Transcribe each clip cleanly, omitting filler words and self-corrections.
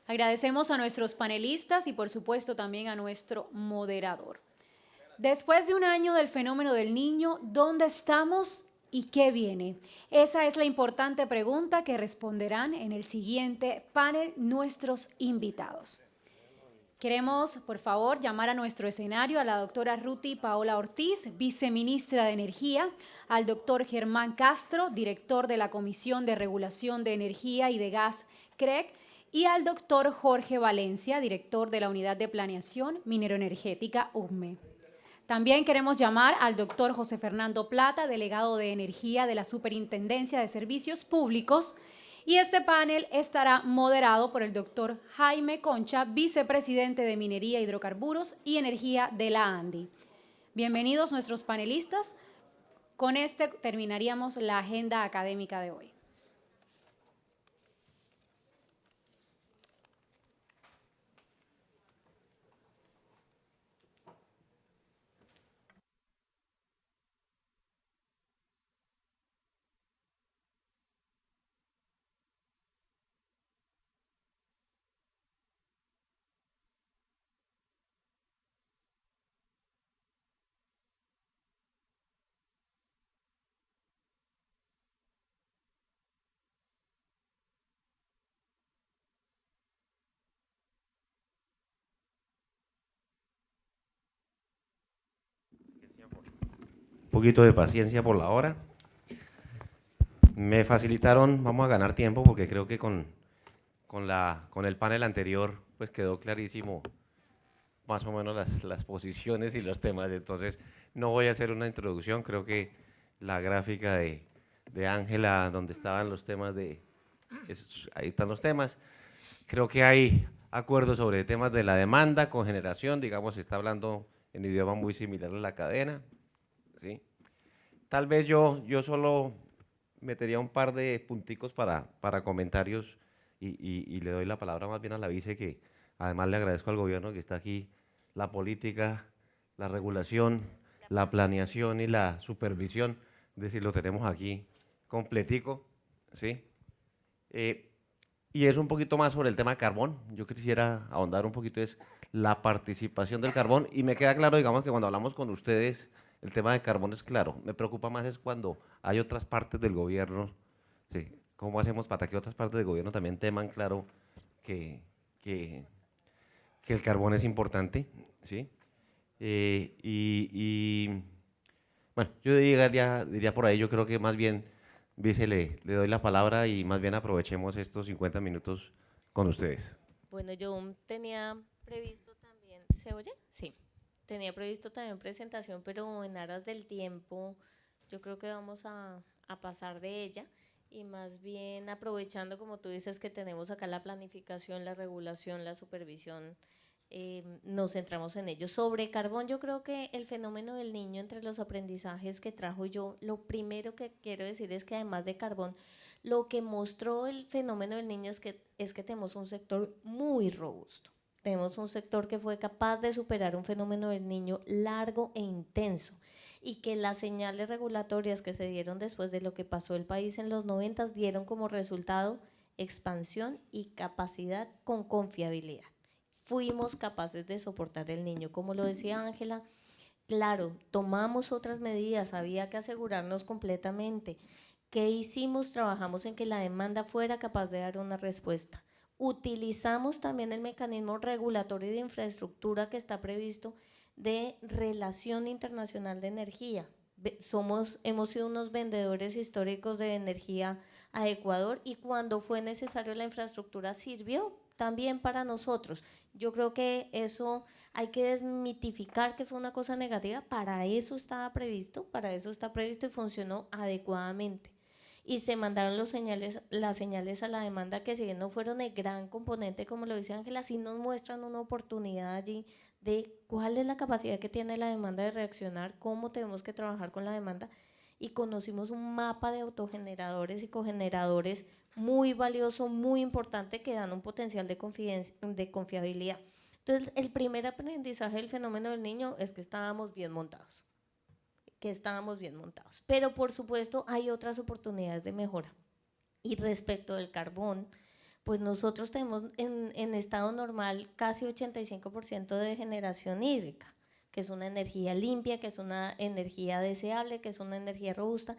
Agradecemos a nuestros panelistas y por supuesto también a nuestro moderador. Después de un año del fenómeno del Niño, ¿dónde estamos y qué viene? Esa es la importante pregunta que responderán en el siguiente panel nuestros invitados. Queremos, por favor, llamar a nuestro escenario a la doctora Ruti Paola Ortiz, viceministra de Energía, al doctor Germán Castro, director de la Comisión de Regulación de Energía y de Gas, CREG, y al doctor Jorge Valencia, director de la Unidad de Planeación Mineroenergética, UMME. También queremos llamar al doctor José Fernando Plata, delegado de Energía de la Superintendencia de Servicios Públicos, y este panel estará moderado por el doctor Jaime Concha, vicepresidente de Minería, Hidrocarburos y Energía de la ANDI. Bienvenidos nuestros panelistas. Con este terminaríamos la agenda académica de hoy. Un poquito de paciencia por la hora. Me facilitaron, vamos a ganar tiempo porque creo que con el panel anterior pues quedó clarísimo más o menos las posiciones y los temas, entonces no voy a hacer una introducción, creo que la gráfica de Ángela, donde estaban los temas ahí están los temas, creo que hay acuerdos sobre temas de la demanda, cogeneración, digamos, se está hablando en idioma muy similar a la cadena, ¿sí? Tal vez yo solo metería un par de punticos para comentarios y le doy la palabra más bien a la vice, que además le agradezco al gobierno que está aquí, la política, la regulación, la planeación y la supervisión, es decir, lo tenemos aquí completico, ¿sí? Y es un poquito más sobre el tema carbón, yo quisiera ahondar un poquito, es la participación del carbón, y me queda claro, digamos, que cuando hablamos con ustedes, el tema de carbón es claro, me preocupa más es cuando hay otras partes del gobierno, ¿sí? ¿Cómo hacemos para que otras partes del gobierno también teman claro que, que, que el carbón es importante, ¿sí? Bueno, yo diría por ahí, yo creo que más bien, Vice, le doy la palabra y más bien aprovechemos estos 50 minutos con ustedes. Bueno, yo tenía previsto también, ¿se oye? Sí, tenía previsto también presentación, pero en aras del tiempo yo creo que vamos a pasar de ella y más bien aprovechando, como tú dices, que tenemos acá la planificación, la regulación, la supervisión, nos centramos en ello. Sobre carbón, yo creo que el fenómeno del niño, entre los aprendizajes que trajo yo, lo primero que quiero decir es que además de carbón, lo que mostró el fenómeno del niño es que tenemos un sector muy robusto. Tenemos un sector que fue capaz de superar un fenómeno del niño largo e intenso y que las señales regulatorias que se dieron después de lo que pasó el país en los 90 dieron como resultado expansión y capacidad con confiabilidad. Fuimos capaces de soportar el niño, como lo decía Ángela. Claro, tomamos otras medidas, había que asegurarnos completamente. ¿Qué hicimos? Trabajamos en que la demanda fuera capaz de dar una respuesta. Utilizamos también el mecanismo regulatorio de infraestructura que está previsto de relación internacional de energía. Hemos sido unos vendedores históricos de energía a Ecuador y cuando fue necesario la infraestructura sirvió también para nosotros. Yo creo que eso hay que desmitificar que fue una cosa negativa, para eso estaba previsto, para eso está previsto y funcionó adecuadamente. Y se mandaron las señales a la demanda que si bien no fueron el gran componente, como lo dice Ángela, sí nos muestran una oportunidad allí de cuál es la capacidad que tiene la demanda de reaccionar, cómo tenemos que trabajar con la demanda y conocimos un mapa de autogeneradores y cogeneradores muy valioso, muy importante, que dan un potencial de confiabilidad. Entonces, el primer aprendizaje del fenómeno del niño es que estábamos bien montados, pero por supuesto hay otras oportunidades de mejora. Y respecto del carbón, pues nosotros tenemos en estado normal casi 85% de generación hídrica, que es una energía limpia, que es una energía deseable, que es una energía robusta,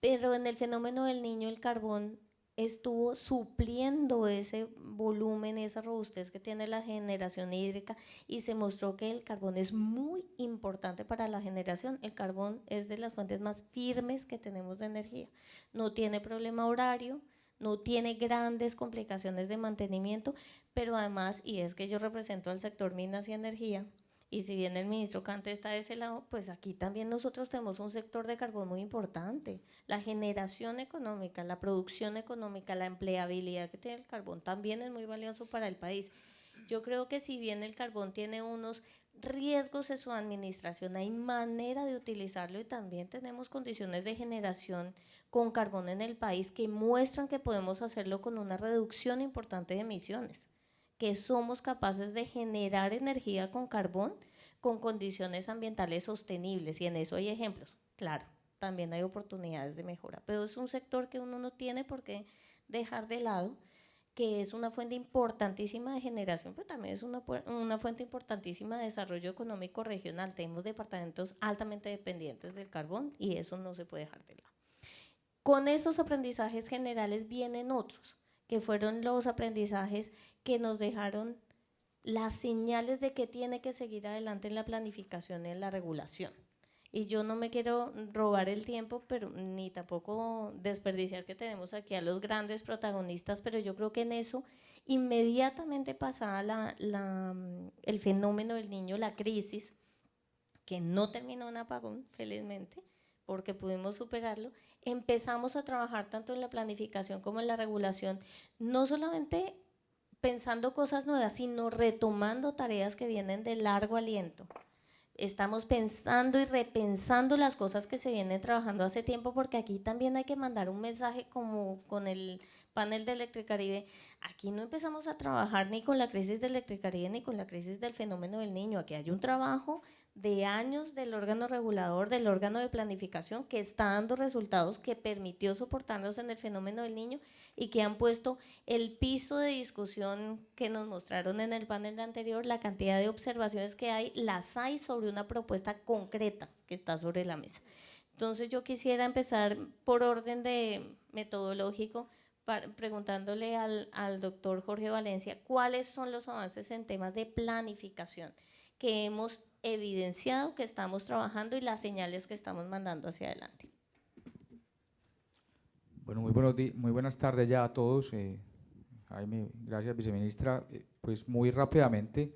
pero en el fenómeno del Niño el carbón estuvo supliendo ese volumen, esa robustez que tiene la generación hídrica, y se mostró que el carbón es muy importante para la generación. El carbón es de las fuentes más firmes que tenemos de energía. No tiene problema horario, no tiene grandes complicaciones de mantenimiento, pero además, y es que yo represento al sector minas y energía, y si bien el ministro Cante está de ese lado, pues aquí también nosotros tenemos un sector de carbón muy importante. La generación económica, la producción económica, la empleabilidad que tiene el carbón también es muy valioso para el país. Yo creo que si bien el carbón tiene unos riesgos en su administración, hay manera de utilizarlo, y también tenemos condiciones de generación con carbón en el país que muestran que podemos hacerlo con una reducción importante de emisiones, que somos capaces de generar energía con carbón con condiciones ambientales sostenibles, y en eso hay ejemplos. Claro, también hay oportunidades de mejora, pero es un sector que uno no tiene por qué dejar de lado, que es una fuente importantísima de generación, pero también es una fuente importantísima de desarrollo económico regional. Tenemos departamentos altamente dependientes del carbón y eso no se puede dejar de lado. Con esos aprendizajes generales vienen otros, que fueron los aprendizajes que nos dejaron las señales de que tiene que seguir adelante en la planificación y en la regulación. Y yo no me quiero robar el tiempo, pero ni tampoco desperdiciar que tenemos aquí a los grandes protagonistas, pero yo creo que en eso inmediatamente pasaba el fenómeno del Niño, la crisis, que no terminó en apagón, felizmente, porque pudimos superarlo. Empezamos a trabajar tanto en la planificación como en la regulación, no solamente pensando cosas nuevas, sino retomando tareas que vienen de largo aliento. Estamos pensando y repensando las cosas que se vienen trabajando hace tiempo, porque aquí también hay que mandar un mensaje como con el panel de Electricaribe. Aquí no empezamos a trabajar ni con la crisis de Electricaribe ni con la crisis del fenómeno del Niño. Aquí hay un trabajo de años del órgano regulador, del órgano de planificación, que está dando resultados, que permitió soportarnos en el fenómeno del Niño y que han puesto el piso de discusión que nos mostraron en el panel anterior. La cantidad de observaciones que hay, las hay sobre una propuesta concreta que está sobre la mesa. Entonces yo quisiera empezar por orden de metodológico, preguntándole al doctor Jorge Valencia cuáles son los avances en temas de planificación que hemos evidenciado, que estamos trabajando, y las señales que estamos mandando hacia adelante. Bueno, muy buenas tardes ya a todos. Jaime, gracias, viceministra. Pues muy rápidamente,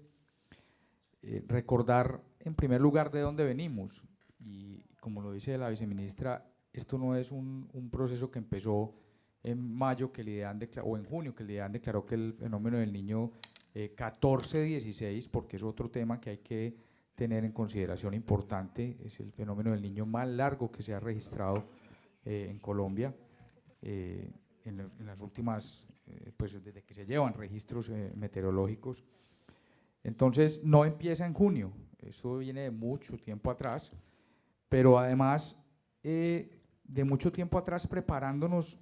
recordar en primer lugar de dónde venimos, y como lo dice la viceministra, esto no es un proceso que empezó en mayo, que el IDEAN o en junio, que el IDEAN declaró que el fenómeno del Niño 14-16, porque es otro tema que hay que tener en consideración importante, es el fenómeno del Niño más largo que se ha registrado en Colombia en las últimas, pues desde que se llevan registros meteorológicos. Entonces no empieza en junio, esto viene de mucho tiempo atrás, pero además de mucho tiempo atrás preparándonos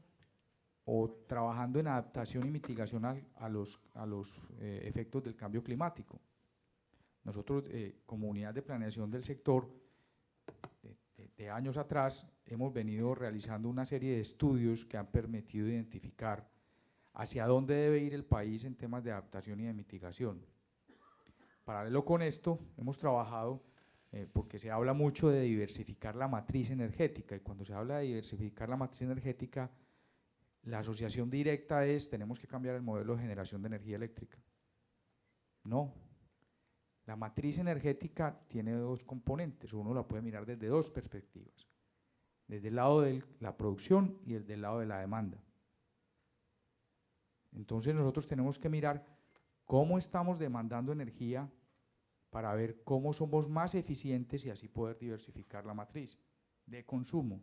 o trabajando en adaptación y mitigación a los efectos del cambio climático. Nosotros, como unidad de planeación del sector, de años atrás, hemos venido realizando una serie de estudios que han permitido identificar hacia dónde debe ir el país en temas de adaptación y de mitigación. Paralelo con esto, hemos trabajado, porque se habla mucho de diversificar la matriz energética, y cuando se habla de diversificar la matriz energética, la asociación directa es: tenemos que cambiar el modelo de generación de energía eléctrica. No, la matriz energética tiene dos componentes, uno la puede mirar desde dos perspectivas, desde el lado de la producción y desde el lado de la demanda. Entonces nosotros tenemos que mirar cómo estamos demandando energía para ver cómo somos más eficientes y así poder diversificar la matriz de consumo.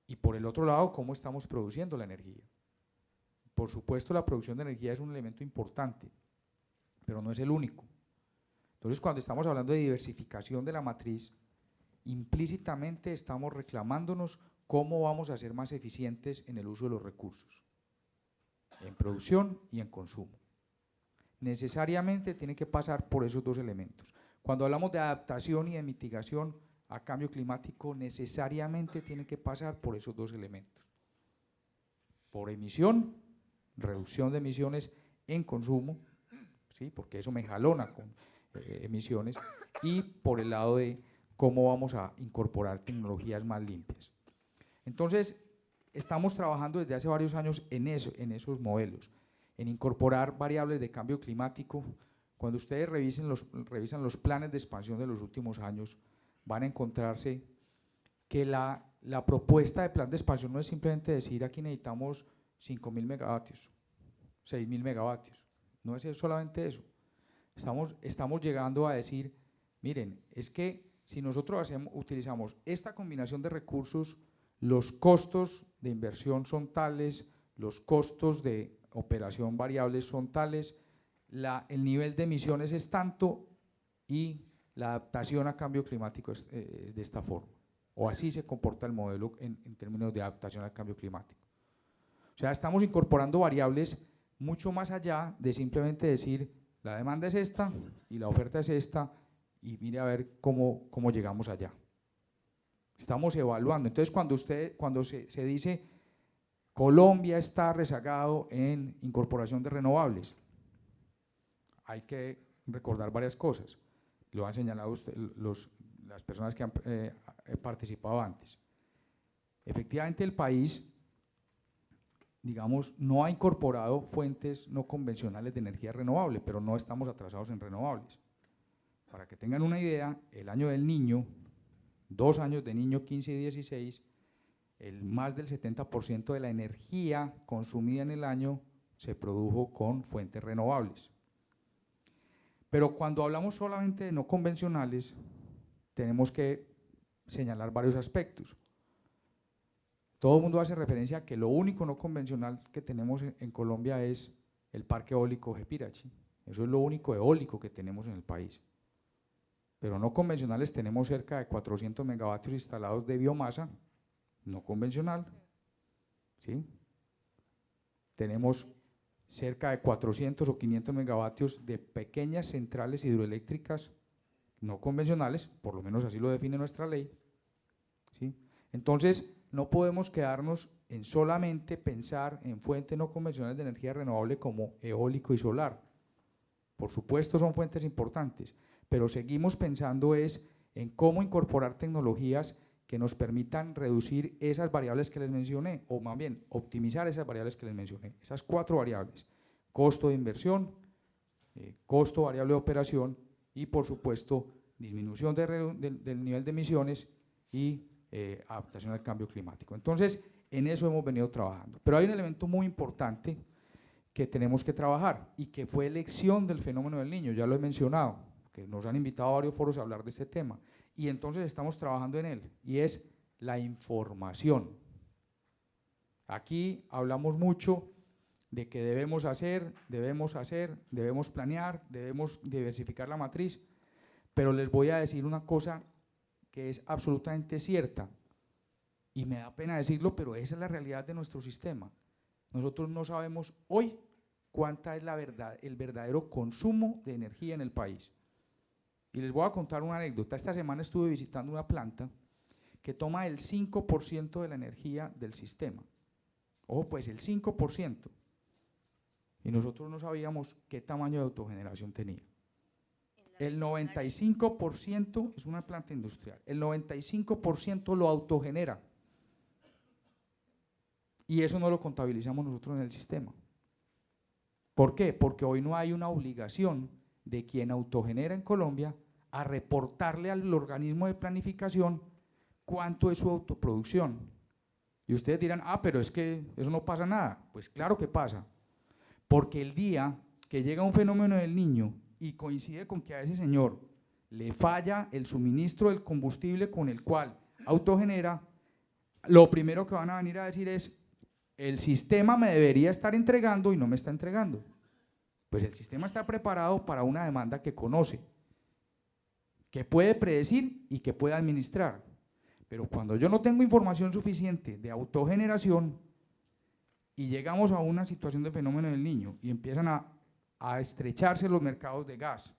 Y por el otro lado, cómo estamos produciendo la energía. Por supuesto, la producción de energía es un elemento importante, pero no es el único. Entonces, cuando estamos hablando de diversificación de la matriz, implícitamente estamos reclamándonos cómo vamos a ser más eficientes en el uso de los recursos, en producción y en consumo. necesariamente tiene que pasar por esos dos elementos. Cuando hablamos de adaptación y de mitigación a cambio climático, necesariamente tiene que pasar por esos dos elementos. Por emisión, reducción de emisiones en consumo, ¿sí? Porque eso me jalona con emisiones, y por el lado de cómo vamos a incorporar tecnologías más limpias. Entonces, estamos trabajando desde hace varios años en esos modelos, en incorporar variables de cambio climático. Cuando ustedes revisan los planes de expansión de los últimos años, van a encontrarse que la propuesta de plan de expansión no es simplemente decir aquí necesitamos 5.000 megavatios, 6.000 megavatios, no es solamente eso. Estamos llegando a decir, miren, es que si nosotros utilizamos esta combinación de recursos, los costos de inversión son tales, los costos de operación variables son tales, el nivel de emisiones es tanto y la adaptación a cambio climático es de esta forma, o así se comporta el modelo en términos de adaptación al cambio climático. O sea, estamos incorporando variables mucho más allá de simplemente decir la demanda es esta y la oferta es esta y mire a ver cómo llegamos allá. Estamos evaluando. Entonces, cuando se dice Colombia está rezagado en incorporación de renovables, hay que recordar varias cosas. Lo han señalado las personas que han participado antes. Efectivamente, el país, digamos, no ha incorporado fuentes no convencionales de energía renovable, pero no estamos atrasados en renovables. Para que tengan una idea, el año del Niño, 2 años de Niño, 15 y 16, más del 70% de la energía consumida en el año se produjo con fuentes renovables. Pero cuando hablamos solamente de no convencionales, tenemos que señalar varios aspectos. Todo el mundo hace referencia a que lo único no convencional que tenemos en Colombia es el parque eólico Gepirachi. Eso es lo único eólico que tenemos en el país. Pero no convencionales tenemos cerca de 400 megavatios instalados de biomasa, no convencional, ¿sí? Tenemos cerca de 400 o 500 megavatios de pequeñas centrales hidroeléctricas no convencionales, por lo menos así lo define nuestra ley, ¿sí? Entonces, no podemos quedarnos en solamente pensar en fuentes no convencionales de energía renovable como eólico y solar. Por supuesto son fuentes importantes, pero seguimos pensando en cómo incorporar tecnologías que nos permitan reducir esas variables que les mencioné, o más bien optimizar esas variables que les mencioné, esas 4 variables: costo de inversión, costo variable de operación y, por supuesto, disminución del nivel de emisiones y adaptación al cambio climático. Entonces, en eso hemos venido trabajando. Pero hay un elemento muy importante que tenemos que trabajar y que fue elección del fenómeno del Niño, ya lo he mencionado, que nos han invitado a varios foros a hablar de este tema, y entonces estamos trabajando en él, y es la información. Aquí hablamos mucho de que debemos planear, debemos diversificar la matriz, pero les voy a decir una cosa que es absolutamente cierta, y me da pena decirlo, pero esa es la realidad de nuestro sistema. Nosotros no sabemos hoy cuánta es el verdadero consumo de energía en el país. Y les voy a contar una anécdota. Esta semana estuve visitando una planta que toma el 5% de la energía del sistema. Ojo, pues el 5%. Y nosotros no sabíamos qué tamaño de autogeneración tenía. El 95% es una planta industrial. El 95% lo autogenera. Y eso no lo contabilizamos nosotros en el sistema. ¿Por qué? Porque hoy no hay una obligación de quien autogenera en Colombia a reportarle al organismo de planificación cuánto es su autoproducción. Y ustedes dirán, pero es que eso no pasa nada. Pues claro que pasa, porque el día que llega un fenómeno del Niño y coincide con que a ese señor le falla el suministro del combustible con el cual autogenera, lo primero que van a venir a decir es, el sistema me debería estar entregando y no me está entregando. Pues el sistema está preparado para una demanda que conoce, que puede predecir y que puede administrar. Pero cuando yo no tengo información suficiente de autogeneración y llegamos a una situación de fenómeno del Niño y empiezan a a estrecharse los mercados de gas,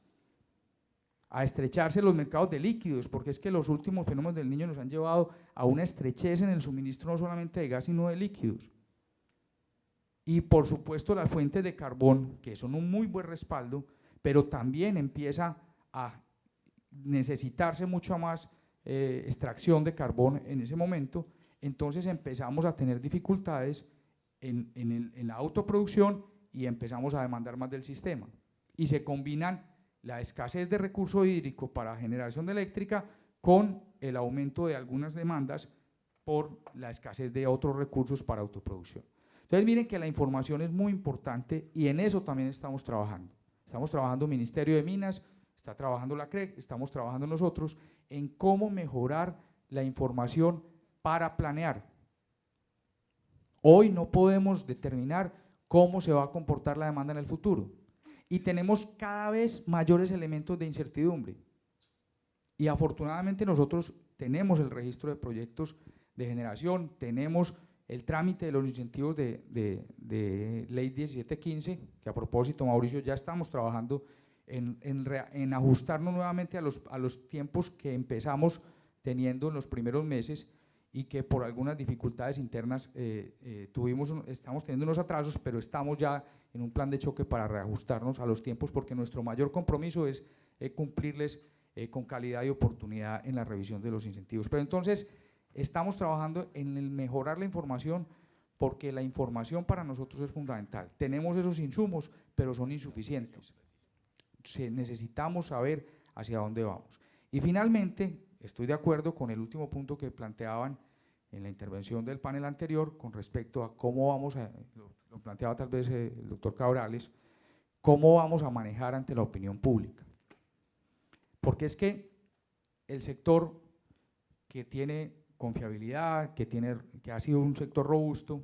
a estrecharse los mercados de líquidos, porque es que los últimos fenómenos del Niño nos han llevado a una estrechez en el suministro no solamente de gas, sino de líquidos. Y por supuesto las fuentes de carbón, que son un muy buen respaldo, pero también empieza a necesitarse mucha más extracción de carbón en ese momento. Entonces empezamos a tener dificultades en la autoproducción y empezamos a demandar más del sistema. Y se combinan la escasez de recurso hídrico para generación de eléctrica con el aumento de algunas demandas por la escasez de otros recursos para autoproducción. Entonces miren que la información es muy importante y en eso también estamos trabajando. Estamos trabajando Ministerio de Minas, está trabajando la CREC, estamos trabajando nosotros en cómo mejorar la información para planear. Hoy no podemos determinar cómo se va a comportar la demanda en el futuro y tenemos cada vez mayores elementos de incertidumbre. Y afortunadamente nosotros tenemos el registro de proyectos de generación, tenemos el trámite de los incentivos de Ley 1715, que a propósito, Mauricio, ya estamos trabajando en ajustarnos nuevamente a los tiempos que empezamos teniendo en los primeros meses y que por algunas dificultades internas estamos teniendo unos atrasos, pero estamos ya en un plan de choque para reajustarnos a los tiempos, porque nuestro mayor compromiso es cumplirles con calidad y oportunidad en la revisión de los incentivos. Pero entonces estamos trabajando en el mejorar la información, porque la información para nosotros es fundamental. Tenemos esos insumos, pero son insuficientes. Necesitamos saber hacia dónde vamos. Y finalmente, estoy de acuerdo con el último punto que planteaban en la intervención del panel anterior con respecto a cómo vamos a, lo planteaba tal vez el doctor Cabrales, cómo vamos a manejar ante la opinión pública. Porque es que el sector que tiene confiabilidad, que ha sido un sector robusto,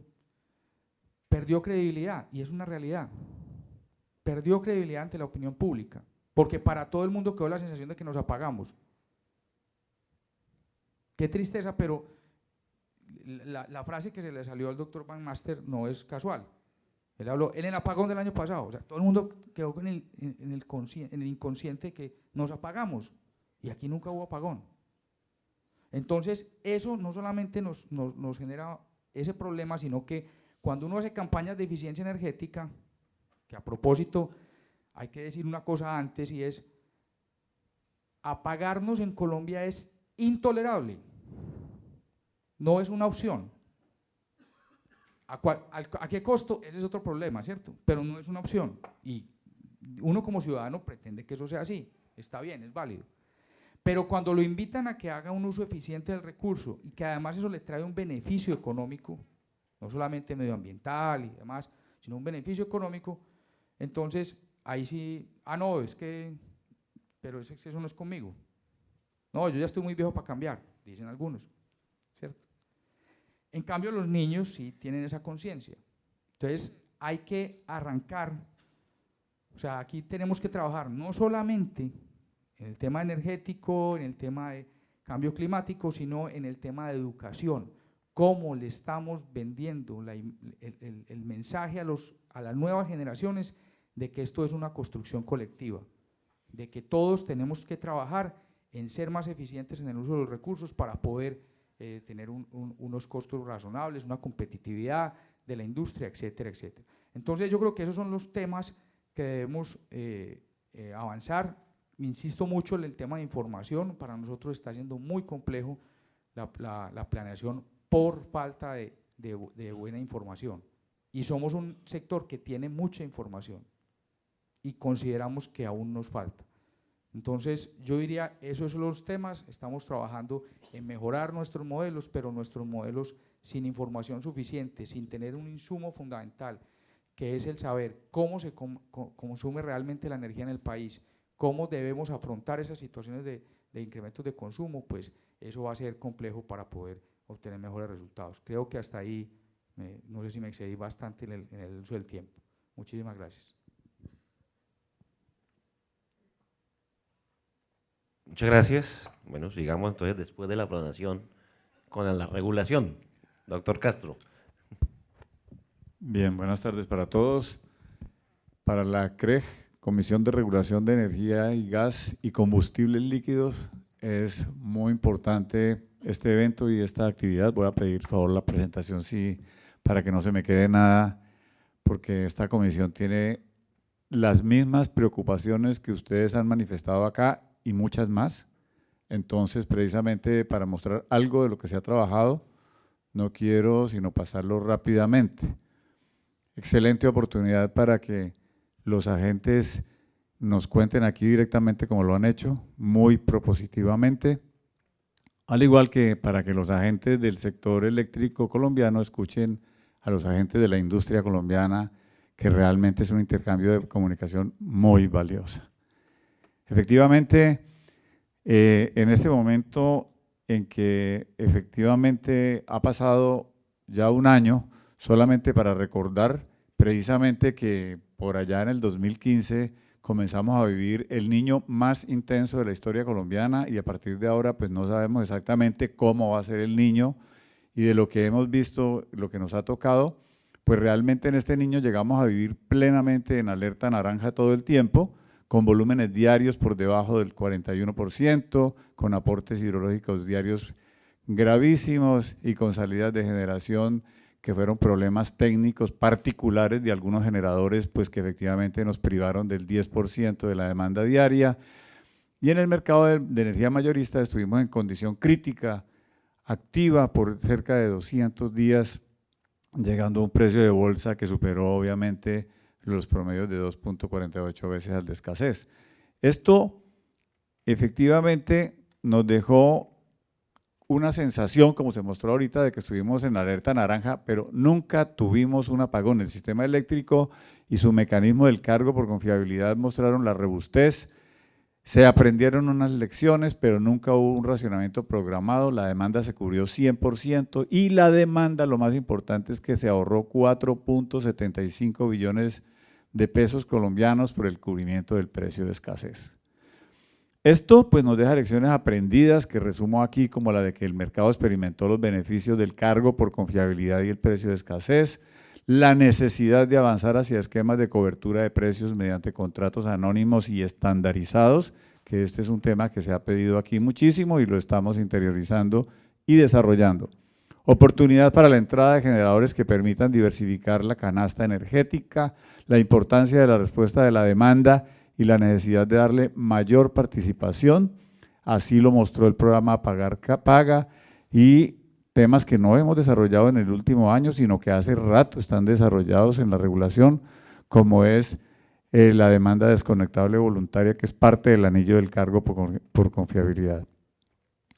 perdió credibilidad, y es una realidad. Perdió credibilidad ante la opinión pública, porque para todo el mundo quedó la sensación de que nos apagamos. Qué tristeza, pero la frase que se le salió al doctor Van Master no es casual. Él habló en el apagón del año pasado, o sea, todo el mundo quedó en el inconsciente que nos apagamos, y aquí nunca hubo apagón. Entonces, eso no solamente nos genera ese problema, sino que cuando uno hace campañas de eficiencia energética, que a propósito hay que decir una cosa antes, y es, apagarnos en Colombia es intolerable, no es una opción. ¿A qué costo? Ese es otro problema, ¿cierto? Pero no es una opción, y uno como ciudadano pretende que eso sea así, está bien, es válido. Pero cuando lo invitan a que haga un uso eficiente del recurso y que además eso le trae un beneficio económico, no solamente medioambiental y demás, sino un beneficio económico, entonces ahí sí, no, es que, pero eso no es conmigo. No, yo ya estoy muy viejo para cambiar, dicen algunos, ¿cierto? En cambio los niños sí tienen esa conciencia. Entonces hay que arrancar, o sea, aquí tenemos que trabajar no solamente en el tema energético, en el tema de cambio climático, sino en el tema de educación. Cómo le estamos vendiendo el mensaje a las nuevas generaciones de que esto es una construcción colectiva, de que todos tenemos que trabajar en ser más eficientes en el uso de los recursos para poder tener unos costos razonables, una competitividad de la industria, etcétera, etcétera. Entonces yo creo que esos son los temas que debemos avanzar. Insisto mucho en el tema de información, para nosotros está siendo muy complejo la planeación por falta de buena información, y somos un sector que tiene mucha información y consideramos que aún nos falta. Entonces yo diría, esos son los temas, estamos trabajando en mejorar nuestros modelos, pero nuestros modelos sin información suficiente, sin tener un insumo fundamental, que es el saber cómo se consume realmente la energía en el país, cómo debemos afrontar esas situaciones de incrementos de consumo, pues eso va a ser complejo para poder obtener mejores resultados. Creo que hasta ahí, no sé si me excedí bastante en el uso del tiempo. Muchísimas gracias. Muchas gracias. Bueno, sigamos entonces después de la aprobación con la regulación. Doctor Castro. Bien, buenas tardes para todos. Para la CREG, Comisión de Regulación de Energía y Gas y Combustibles Líquidos, es muy importante este evento y esta actividad. Voy a pedir, por favor, la presentación, sí, para que no se me quede nada, porque esta comisión tiene las mismas preocupaciones que ustedes han manifestado acá y muchas más. Entonces, precisamente para mostrar algo de lo que se ha trabajado, no quiero sino pasarlo rápidamente. Excelente oportunidad para que los agentes nos cuenten aquí directamente como lo han hecho, muy propositivamente, al igual que para que los agentes del sector eléctrico colombiano escuchen a los agentes de la industria colombiana, que realmente es un intercambio de comunicación muy valiosa. Efectivamente, en este momento en que efectivamente ha pasado ya un año, solamente para recordar precisamente que por allá en el 2015 comenzamos a vivir el Niño más intenso de la historia colombiana y a partir de ahora pues no sabemos exactamente cómo va a ser el Niño, y de lo que hemos visto, lo que nos ha tocado, pues realmente en este Niño llegamos a vivir plenamente en alerta naranja todo el tiempo, con volúmenes diarios por debajo del 41%, con aportes hidrológicos diarios gravísimos y con salidas de generación que fueron problemas técnicos particulares de algunos generadores, pues que efectivamente nos privaron del 10% de la demanda diaria. Y en el mercado de energía mayorista estuvimos en condición crítica, activa por cerca de 200 días, llegando a un precio de bolsa que superó obviamente los promedios de 2.48 veces al de escasez. Esto efectivamente nos dejó una sensación, como se mostró ahorita, de que estuvimos en alerta naranja, pero nunca tuvimos un apagón. El sistema eléctrico y su mecanismo del cargo por confiabilidad mostraron la robustez. Se aprendieron unas lecciones, pero nunca hubo un racionamiento programado. La demanda se cubrió 100% y la demanda, lo más importante, es que se ahorró 4.75 billones de pesos colombianos por el cubrimiento del precio de escasez. Esto pues nos deja lecciones aprendidas que resumo aquí, como la de que el mercado experimentó los beneficios del cargo por confiabilidad y el precio de escasez, la necesidad de avanzar hacia esquemas de cobertura de precios mediante contratos anónimos y estandarizados, que este es un tema que se ha pedido aquí muchísimo y lo estamos interiorizando y desarrollando. Oportunidad para la entrada de generadores que permitan diversificar la canasta energética, la importancia de la respuesta de la demanda y la necesidad de darle mayor participación, así lo mostró el programa Pagar Paga, y temas que no hemos desarrollado en el último año, sino que hace rato están desarrollados en la regulación, como es la demanda desconectable voluntaria, que es parte del anillo del cargo por confiabilidad.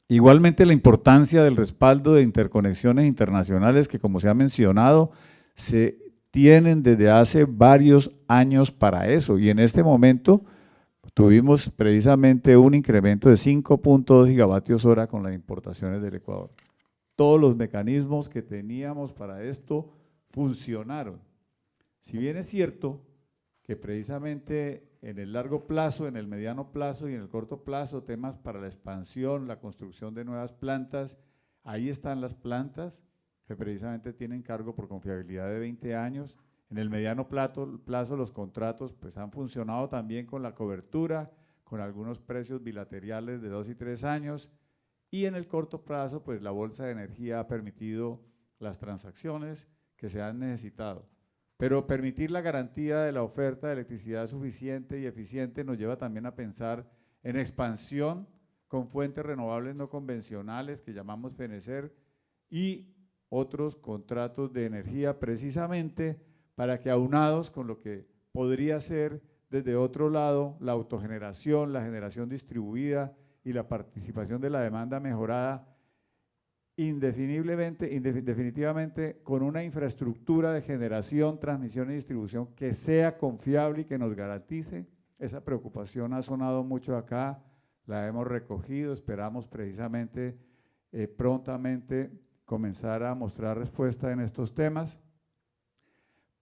Igualmente la importancia del respaldo de interconexiones internacionales que, como se ha mencionado, se tienen desde hace varios años para eso, y en este momento tuvimos precisamente un incremento de 5.2 gigavatios hora con las importaciones del Ecuador. Todos los mecanismos que teníamos para esto funcionaron. Si bien es cierto que precisamente en el largo plazo, en el mediano plazo y en el corto plazo, temas para la expansión, la construcción de nuevas plantas, ahí están las plantas que precisamente tienen cargo por confiabilidad de 20 años. En el mediano plazo los contratos pues han funcionado también con la cobertura, con algunos precios bilaterales de 2 y 3 años, y en el corto plazo pues la Bolsa de Energía ha permitido las transacciones que se han necesitado. Pero permitir la garantía de la oferta de electricidad suficiente y eficiente nos lleva también a pensar en expansión con fuentes renovables no convencionales que llamamos fenecer y otros contratos de energía, precisamente para que, aunados con lo que podría ser desde otro lado la autogeneración, la generación distribuida y la participación de la demanda mejorada, definitivamente con una infraestructura de generación, transmisión y distribución que sea confiable y que nos garantice. Esa preocupación ha sonado mucho acá, la hemos recogido, esperamos precisamente prontamente comenzar a mostrar respuesta en estos temas,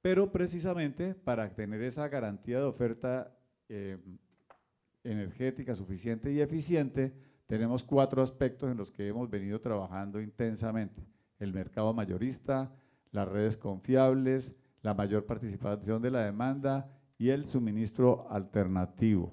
pero precisamente para tener esa garantía de oferta energética suficiente y eficiente, tenemos 4 aspectos en los que hemos venido trabajando intensamente: el mercado mayorista, las redes confiables, la mayor participación de la demanda y el suministro alternativo.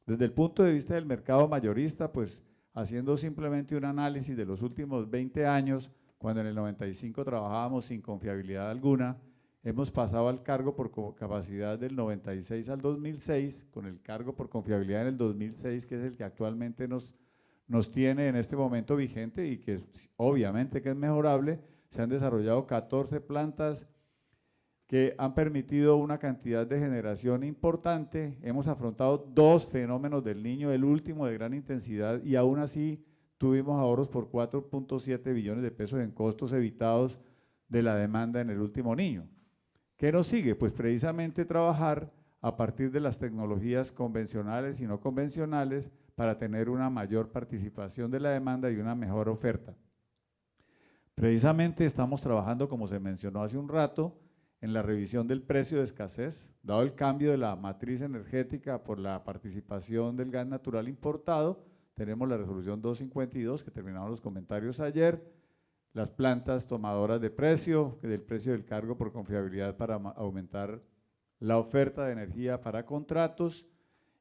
Desde el punto de vista del mercado mayorista, pues haciendo simplemente un análisis de los últimos 20 años, cuando en el 95 trabajábamos sin confiabilidad alguna, hemos pasado al cargo por capacidad del 96 al 2006, con el cargo por confiabilidad en el 2006, que es el que actualmente nos tiene en este momento vigente y que obviamente que es mejorable. Se han desarrollado 14 plantas que han permitido una cantidad de generación importante. Hemos afrontado 2 fenómenos del Niño, el último de gran intensidad, y aún así tuvimos ahorros por 4.7 billones de pesos en costos evitados de la demanda en el último Niño. ¿Qué nos sigue? Pues precisamente trabajar a partir de las tecnologías convencionales y no convencionales para tener una mayor participación de la demanda y una mejor oferta. Precisamente estamos trabajando, como se mencionó hace un rato, en la revisión del precio de escasez, dado el cambio de la matriz energética por la participación del gas natural importado. Tenemos la resolución 252, que terminaron los comentarios ayer, las plantas tomadoras de precio, del precio del cargo por confiabilidad para aumentar la oferta de energía para contratos,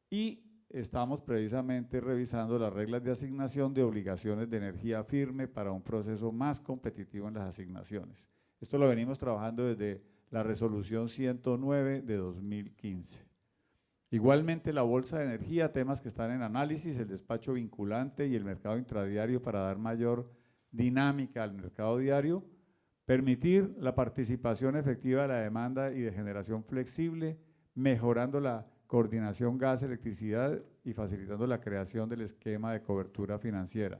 y estamos precisamente revisando las reglas de asignación de obligaciones de energía firme para un proceso más competitivo en las asignaciones. Esto lo venimos trabajando desde la resolución 109 de 2015. Igualmente la bolsa de energía, temas que están en análisis, el despacho vinculante y el mercado intradiario para dar mayor dinámica al mercado diario, permitir la participación efectiva de la demanda y de generación flexible, mejorando la coordinación gas-electricidad y facilitando la creación del esquema de cobertura financiera.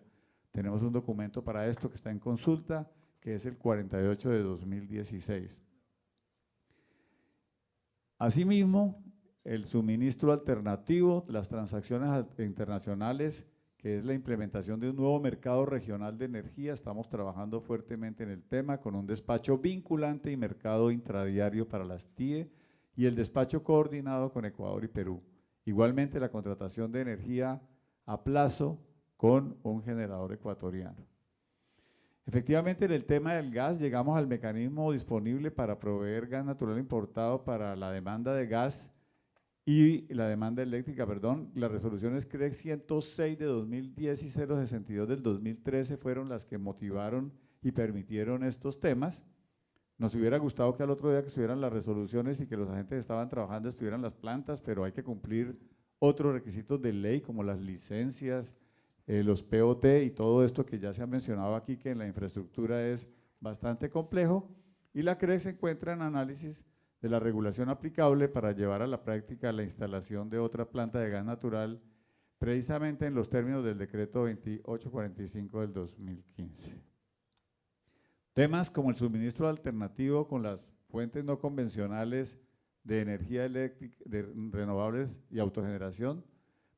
Tenemos un documento para esto que está en consulta, que es el 48 de 2016. Asimismo, el suministro alternativo, las transacciones internacionales, que es la implementación de un nuevo mercado regional de energía. Estamos trabajando fuertemente en el tema con un despacho vinculante y mercado intradiario para las TIE y el despacho coordinado con Ecuador y Perú. Igualmente la contratación de energía a plazo con un generador ecuatoriano. Efectivamente, en el tema del gas llegamos al mecanismo disponible para proveer gas natural importado para la demanda de gas y la demanda eléctrica, perdón. Las resoluciones CREC 106 de 2010 y 062 del 2013 fueron las que motivaron y permitieron estos temas. Nos hubiera gustado que al otro día que estuvieran las resoluciones y que los agentes que estaban trabajando estuvieran las plantas, pero hay que cumplir otros requisitos de ley como las licencias, los POT y todo esto que ya se ha mencionado aquí, que en la infraestructura es bastante complejo, y la CREC se encuentra en análisis de la regulación aplicable para llevar a la práctica la instalación de otra planta de gas natural, precisamente en los términos del decreto 2845 del 2015. Temas como el suministro alternativo con las fuentes no convencionales de energía eléctrica, de renovables y autogeneración.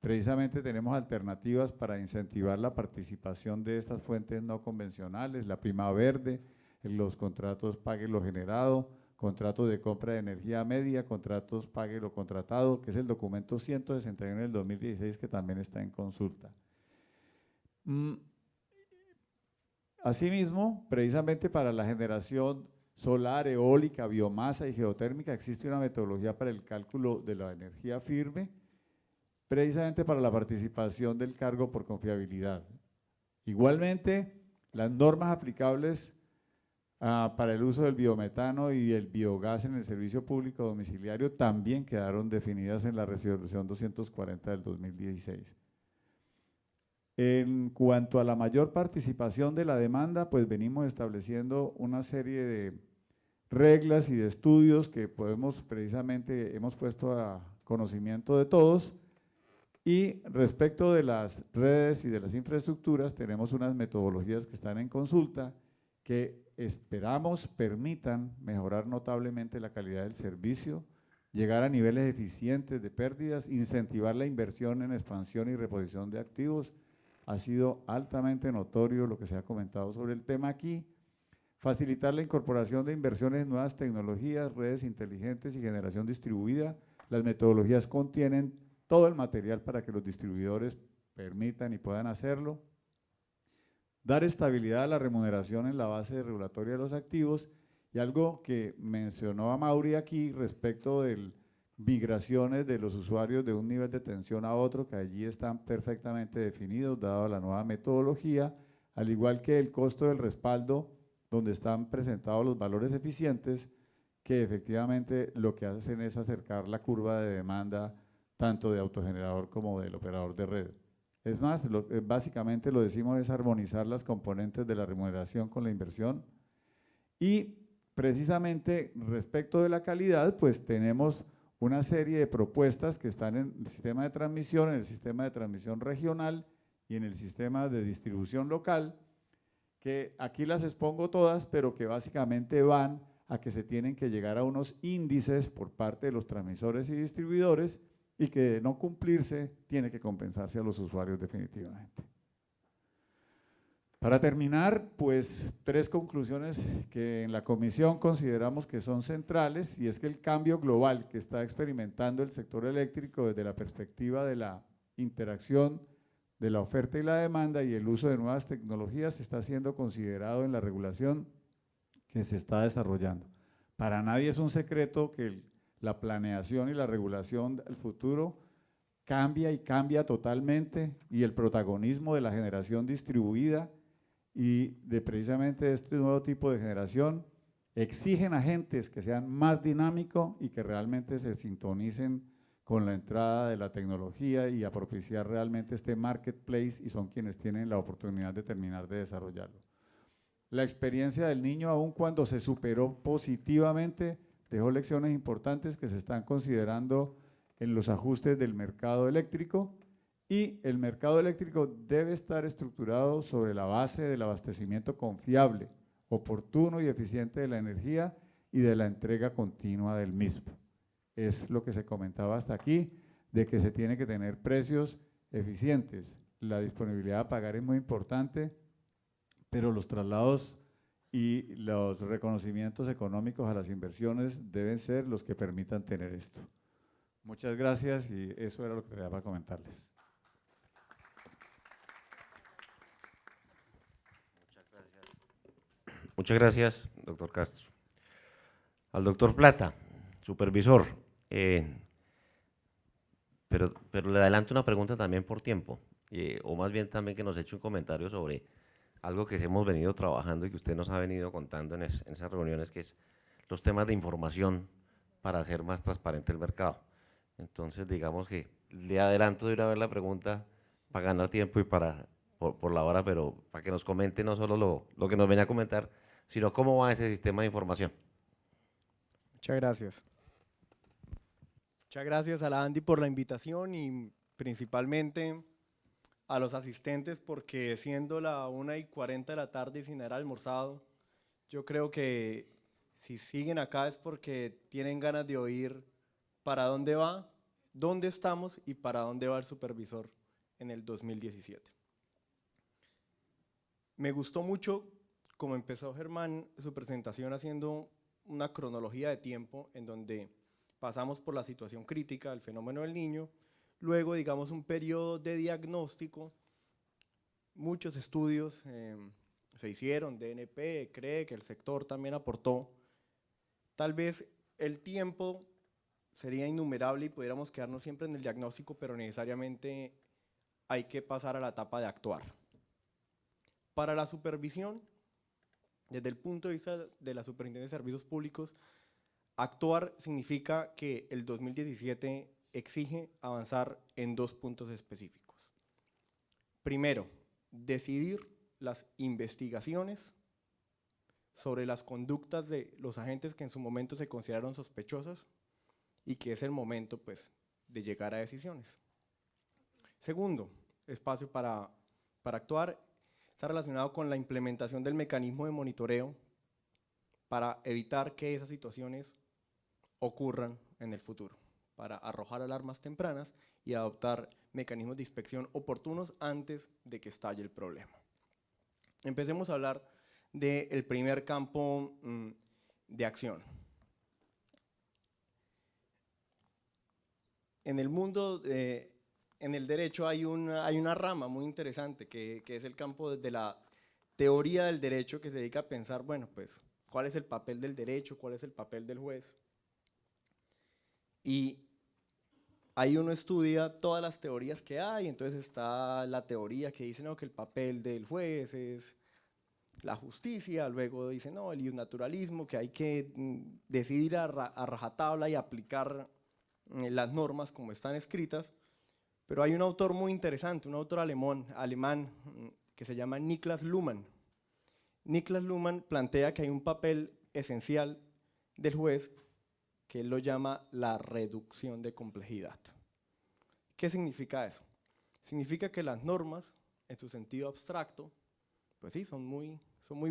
Precisamente tenemos alternativas para incentivar la participación de estas fuentes no convencionales, la prima verde, los contratos pague lo generado, contratos de compra de energía media, contratos pague lo contratado, que es el documento 161 del 2016 que también está en consulta. Asimismo, precisamente para la generación solar, eólica, biomasa y geotérmica existe una metodología para el cálculo de la energía firme, precisamente para la participación del cargo por confiabilidad. Igualmente, las normas aplicables para el uso del biometano y el biogás en el servicio público domiciliario también quedaron definidas en la resolución 240 del 2016. En cuanto a la mayor participación de la demanda, pues venimos estableciendo una serie de reglas y de estudios que precisamente hemos puesto a conocimiento de todos. Y respecto de las redes y de las infraestructuras, tenemos unas metodologías que están en consulta que esperamos permitan mejorar notablemente la calidad del servicio, llegar a niveles eficientes de pérdidas, incentivar la inversión en expansión y reposición de activos. Ha sido altamente notorio lo que se ha comentado sobre el tema aquí. Facilitar la incorporación de inversiones en nuevas tecnologías, redes inteligentes y generación distribuida. Las metodologías contienen todo el material para que los distribuidores permitan y puedan hacerlo. Dar estabilidad a la remuneración en la base regulatoria de los activos, y algo que mencionó Amaury aquí respecto del migraciones de los usuarios de un nivel de tensión a otro, que allí están perfectamente definidos, dado la nueva metodología, al igual que el costo del respaldo, donde están presentados los valores eficientes, que efectivamente lo que hacen es acercar la curva de demanda tanto de autogenerador como del operador de red. Es más, básicamente lo decimos es armonizar las componentes de la remuneración con la inversión, y precisamente respecto de la calidad, pues tenemos una serie de propuestas que están en el sistema de transmisión, en el sistema de transmisión regional y en el sistema de distribución local, que aquí las expongo todas, pero que básicamente van a que se tienen que llegar a unos índices por parte de los transmisores y distribuidores, y que de no cumplirse tiene que compensarse a los usuarios definitivamente. Para terminar, pues 3 conclusiones que en la comisión consideramos que son centrales, y es que el cambio global que está experimentando el sector eléctrico desde la perspectiva de la interacción de la oferta y la demanda y el uso de nuevas tecnologías está siendo considerado en la regulación que se está desarrollando. Para nadie es un secreto que la planeación y la regulación del futuro cambia y cambia totalmente, y el protagonismo de la generación distribuida y de precisamente este nuevo tipo de generación exigen agentes que sean más dinámicos y que realmente se sintonicen con la entrada de la tecnología y a propiciar realmente este marketplace, y son quienes tienen la oportunidad de terminar de desarrollarlo. La experiencia del niño, aun cuando se superó positivamente, dejó lecciones importantes que se están considerando en los ajustes del mercado eléctrico, y el mercado eléctrico debe estar estructurado sobre la base del abastecimiento confiable, oportuno y eficiente de la energía y de la entrega continua del mismo. Es lo que se comentaba hasta aquí, de que se tiene que tener precios eficientes. La disponibilidad a pagar es muy importante, pero los traslados y los reconocimientos económicos a las inversiones deben ser los que permitan tener esto. Muchas gracias, y eso era lo que quería para comentarles. Muchas gracias, doctor Castro. Al doctor Plata, supervisor, pero le adelanto una pregunta también por tiempo, o más bien también que nos eche un comentario sobre algo que hemos venido trabajando y que usted nos ha venido contando en esas reuniones, que es los temas de información para hacer más transparente el mercado. Entonces, digamos que le adelanto de ir a ver la pregunta para ganar tiempo y por la hora, pero para que nos comente no solo lo que nos venía a comentar, sino cómo va ese sistema de información. Muchas gracias. Muchas gracias a la Andy por la invitación, y principalmente a los asistentes, porque siendo la 1:40 de la tarde y sin haber almorzado, yo creo que si siguen acá es porque tienen ganas de oír para dónde va, dónde estamos y para dónde va el supervisor en el 2017. Me gustó mucho como empezó Germán su presentación haciendo una cronología de tiempo en donde pasamos por la situación crítica del fenómeno del Niño, luego digamos un periodo de diagnóstico, muchos estudios se hicieron, DNP, CRE, que el sector también aportó. Tal vez el tiempo sería innumerable y pudiéramos quedarnos siempre en el diagnóstico, pero necesariamente hay que pasar a la etapa de actuar. Para la supervisión, desde el punto de vista de la Superintendencia de Servicios Públicos, actuar significa que el 2017 exige avanzar en 2 puntos específicos. Primero, decidir las investigaciones sobre las conductas de los agentes que en su momento se consideraron sospechosos y que es el momento, pues, de llegar a decisiones. Segundo, espacio para actuar está relacionado con la implementación del mecanismo de monitoreo para evitar que esas situaciones ocurran en el futuro, para arrojar alarmas tempranas y adoptar mecanismos de inspección oportunos antes de que estalle el problema. Empecemos a hablar del primer campo de acción. En el mundo, en el derecho hay una rama muy interesante que es el campo de la teoría del derecho, que se dedica a pensar, bueno, pues, ¿cuál es el papel del derecho? ¿Cuál es el papel del juez? Y ahí uno estudia todas las teorías que hay, entonces está la teoría que dice no, que el papel del juez es la justicia, luego dice no, el naturalismo, que hay que decidir a rajatabla y aplicar las normas como están escritas, pero hay un autor muy interesante, un autor alemán que se llama Niklas Luhmann. Niklas Luhmann plantea que hay un papel esencial del juez que él lo llama la reducción de complejidad. ¿Qué significa eso? Significa que las normas, en su sentido abstracto, pues sí, son muy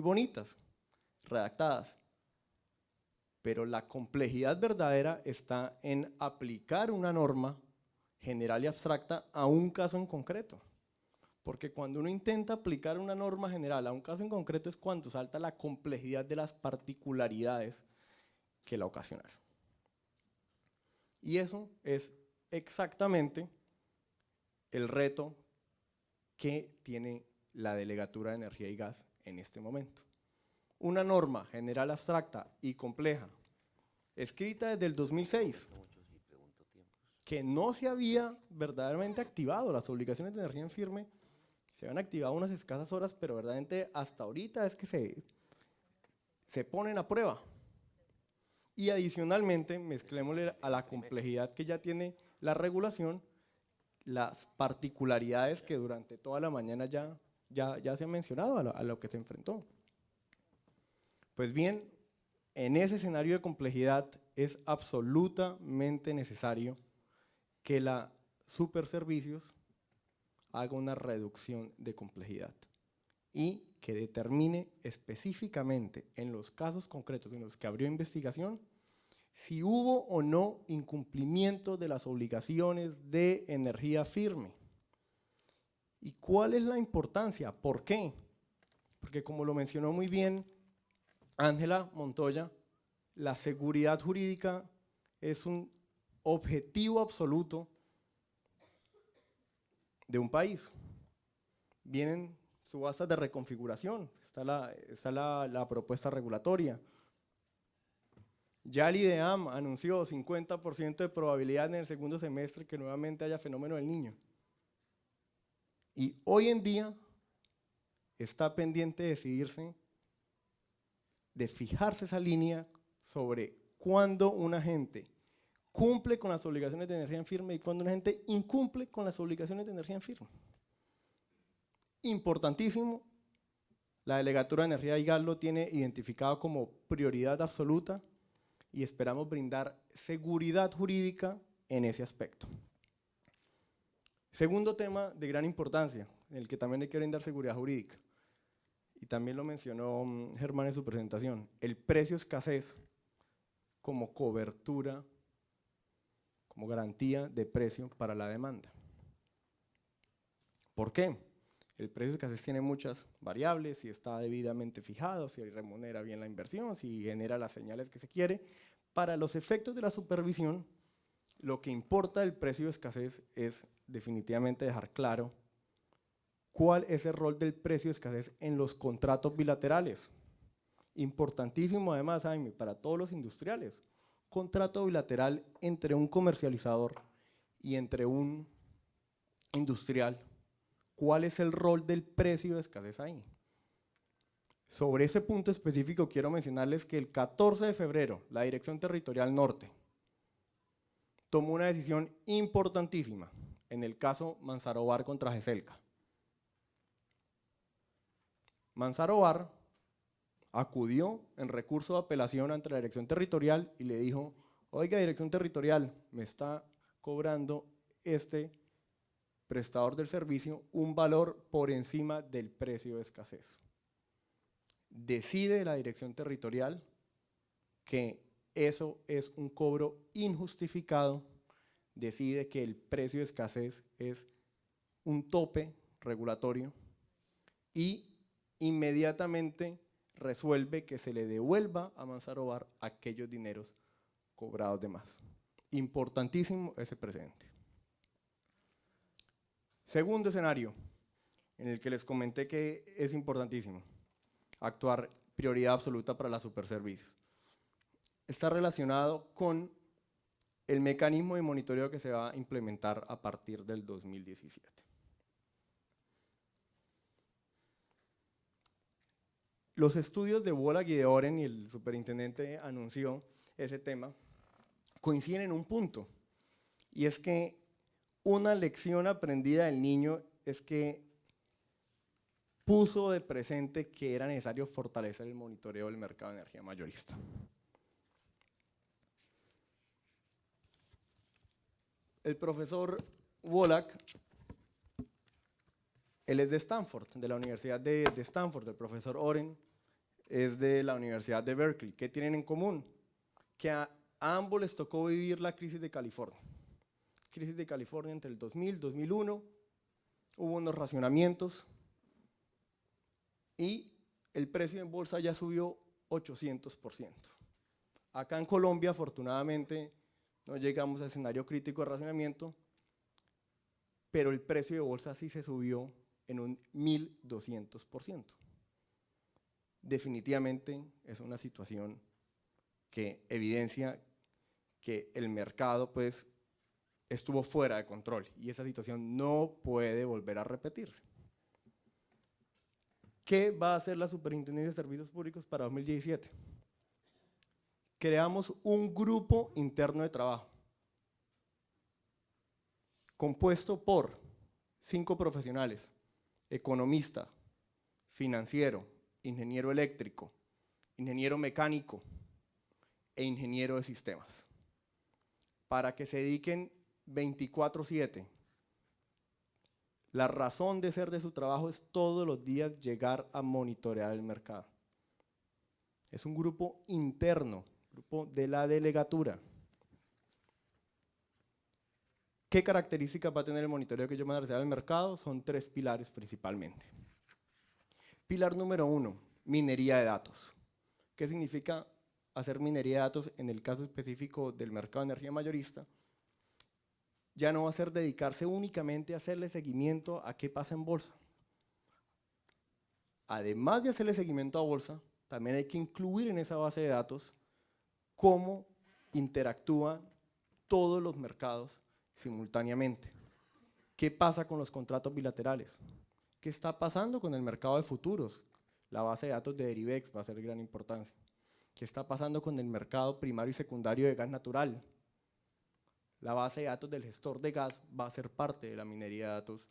bonitas, redactadas, pero la complejidad verdadera está en aplicar una norma general y abstracta a un caso en concreto. Porque cuando uno intenta aplicar una norma general a un caso en concreto es cuando salta la complejidad de las particularidades que la ocasionaron. Y eso es exactamente el reto que tiene la Delegatura de Energía y Gas en este momento. Una norma general abstracta y compleja, escrita desde el 2006, que no se había verdaderamente activado. Las obligaciones de energía en firme se habían activado unas escasas horas, pero verdaderamente hasta ahorita es que se ponen a prueba. Y adicionalmente, mezclémosle a la complejidad que ya tiene la regulación, las particularidades que durante toda la mañana ya se han mencionado a lo que se enfrentó. Pues bien, en ese escenario de complejidad es absolutamente necesario que la Superservicios haga una reducción de complejidad y que determine específicamente en los casos concretos en los que abrió investigación si hubo o no incumplimiento de las obligaciones de energía firme. ¿Y cuál es la importancia? ¿Por qué? Porque como lo mencionó muy bien Ángela Montoya, la seguridad jurídica es un objetivo absoluto de un país. Vienen subastas de reconfiguración, está la propuesta regulatoria. Ya el IDEAM anunció 50% de probabilidad en el segundo semestre que nuevamente haya fenómeno del Niño. Y hoy en día está pendiente de decidirse, de fijarse esa línea sobre cuándo un agente cumple con las obligaciones de energía en firme y cuándo una agente incumple con las obligaciones de energía en firme. Importantísimo, la Delegatura de Energía y Gas lo tiene identificado como prioridad absoluta y esperamos brindar seguridad jurídica en ese aspecto. Segundo tema de gran importancia, en el que también hay que brindar seguridad jurídica, y también lo mencionó Germán en su presentación, el precio escasez como cobertura, como garantía de precio para la demanda. ¿Por qué? El precio escasez tiene muchas variables, si está debidamente fijado, si remunera bien la inversión, si genera las señales que se quiere. Para los efectos de la supervisión, lo que importa del precio de escasez es definitivamente dejar claro cuál es el rol del precio de escasez en los contratos bilaterales. Importantísimo además, Jaime, para todos los industriales. Contrato bilateral entre un comercializador y entre un industrial. ¿Cuál es el rol del precio de escasez ahí? Sobre ese punto específico quiero mencionarles que el 14 de febrero la Dirección Territorial Norte tomó una decisión importantísima en el caso Manzarobar contra GESELCA. Manzarobar acudió en recurso de apelación ante la Dirección Territorial y le dijo, oiga, Dirección Territorial, me está cobrando este prestador del servicio un valor por encima del precio de escasez. Decide la Dirección Territorial que eso es un cobro injustificado, decide que el precio de escasez es un tope regulatorio y inmediatamente resuelve que se le devuelva a Manzarobar aquellos dineros cobrados de más. Importantísimo ese precedente. Segundo escenario, en el que les comenté que es importantísimo actuar prioridad absoluta para la superservicios. Está relacionado con el mecanismo de monitoreo que se va a implementar a partir del 2017. Los estudios de Wallach y de Oren, y el superintendente anunció ese tema, coinciden en un punto, y es que una lección aprendida del niño es que puso de presente que era necesario fortalecer el monitoreo del mercado de energía mayorista. El profesor Wallach, él es de Stanford, de la Universidad de Stanford. El profesor Oren es de la Universidad de Berkeley. ¿Qué tienen en común? Que a ambos les tocó vivir la crisis de California. Crisis de California entre el 2000 y 2001, hubo unos racionamientos y el precio en bolsa ya subió 800%. Acá en Colombia, afortunadamente, no llegamos al escenario crítico de racionamiento, pero el precio de bolsa sí se subió en un 1200%. Definitivamente es una situación que evidencia que el mercado pues estuvo fuera de control y esa situación no puede volver a repetirse. ¿Qué va a hacer la Superintendencia de Servicios Públicos para 2017? Creamos un grupo interno de trabajo compuesto por 5 profesionales: economista, financiero, ingeniero eléctrico, ingeniero mecánico e ingeniero de sistemas, para que se dediquen 24/7. La razón de ser de su trabajo es todos los días llegar a monitorear el mercado. Es un grupo interno, grupo de la delegatura. ¿Qué características va a tener el monitoreo que yo voy a realizar del mercado? Son 3 pilares principalmente. Pilar número 1, minería de datos. ¿Qué significa hacer minería de datos en el caso específico del mercado de energía mayorista? Ya no va a ser dedicarse únicamente a hacerle seguimiento a qué pasa en bolsa. Además de hacerle seguimiento a bolsa, también hay que incluir en esa base de datos cómo interactúan todos los mercados simultáneamente. ¿Qué pasa con los contratos bilaterales? ¿Qué está pasando con el mercado de futuros? La base de datos de Derivex va a ser de gran importancia. ¿Qué está pasando con el mercado primario y secundario de gas natural? La base de datos del gestor de gas va a ser parte de la minería de datos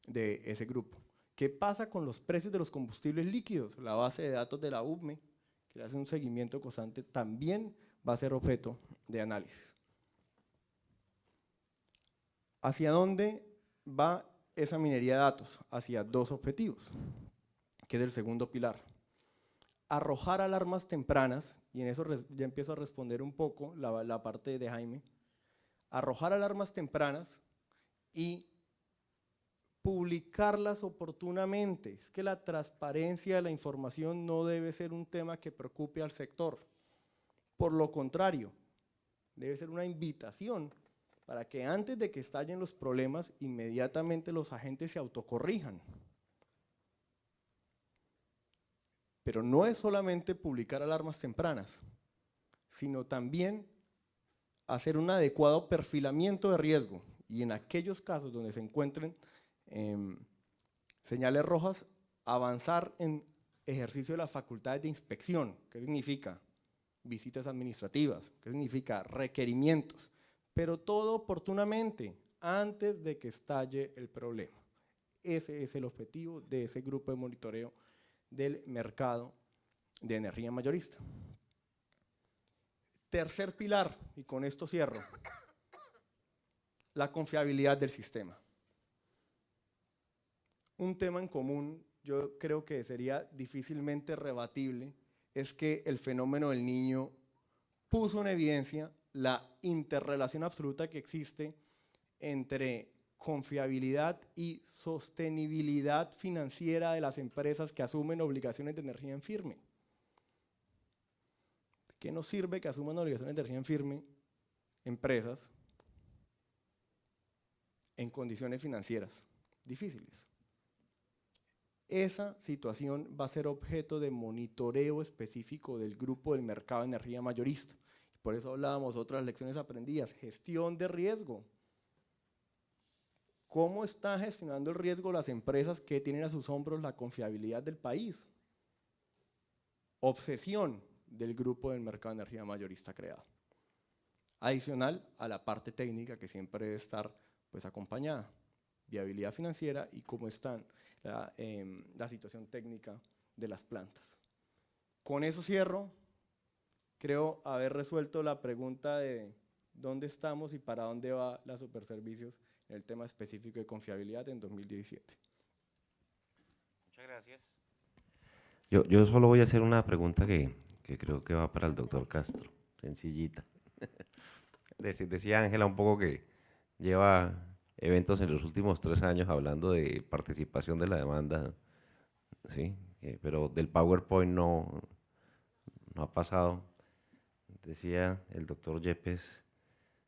de ese grupo. ¿Qué pasa con los precios de los combustibles líquidos? La base de datos de la UBME, que hace un seguimiento constante, también va a ser objeto de análisis. ¿Hacia dónde va esa minería de datos? Hacia 2 objetivos, que es el segundo pilar. Arrojar alarmas tempranas, y en eso ya empiezo a responder un poco la parte de Jaime. Arrojar alarmas tempranas y publicarlas oportunamente. Es que la transparencia de la información no debe ser un tema que preocupe al sector. Por lo contrario, debe ser una invitación para que antes de que estallen los problemas, inmediatamente los agentes se autocorrijan. Pero no es solamente publicar alarmas tempranas, sino también hacer un adecuado perfilamiento de riesgo y en aquellos casos donde se encuentren señales rojas, avanzar en ejercicio de las facultades de inspección. ¿Qué significa? Visitas administrativas. ¿Qué significa? Requerimientos. Pero todo oportunamente, antes de que estalle el problema. Ese es el objetivo de ese grupo de monitoreo del mercado de energía mayorista. Tercer pilar, y con esto cierro, la confiabilidad del sistema. Un tema en común, yo creo que sería difícilmente rebatible, es que el fenómeno del Niño puso en evidencia la interrelación absoluta que existe entre confiabilidad y sostenibilidad financiera de las empresas que asumen obligaciones de energía en firme. ¿Qué nos sirve que asuman obligaciones de energía en firme empresas en condiciones financieras difíciles? Esa situación va a ser objeto de monitoreo específico del grupo del mercado de energía mayorista. Por eso hablábamos otras lecciones aprendidas, gestión de riesgo. ¿Cómo están gestionando el riesgo las empresas que tienen a sus hombros la confiabilidad del país? Obsesión del grupo del mercado de energía mayorista creado. Adicional a la parte técnica que siempre debe estar pues, acompañada, viabilidad financiera y cómo está la situación técnica de las plantas. Con eso cierro. Creo haber resuelto la pregunta de dónde estamos y para dónde va la Superservicios en el tema específico de confiabilidad en 2017. Muchas gracias. Yo solo voy a hacer una pregunta que creo que va para el doctor Castro, sencillita. Decía Ángela un poco que lleva eventos en los últimos 3 años hablando de participación de la demanda, ¿sí? Pero del PowerPoint no ha pasado. Decía el doctor Yepes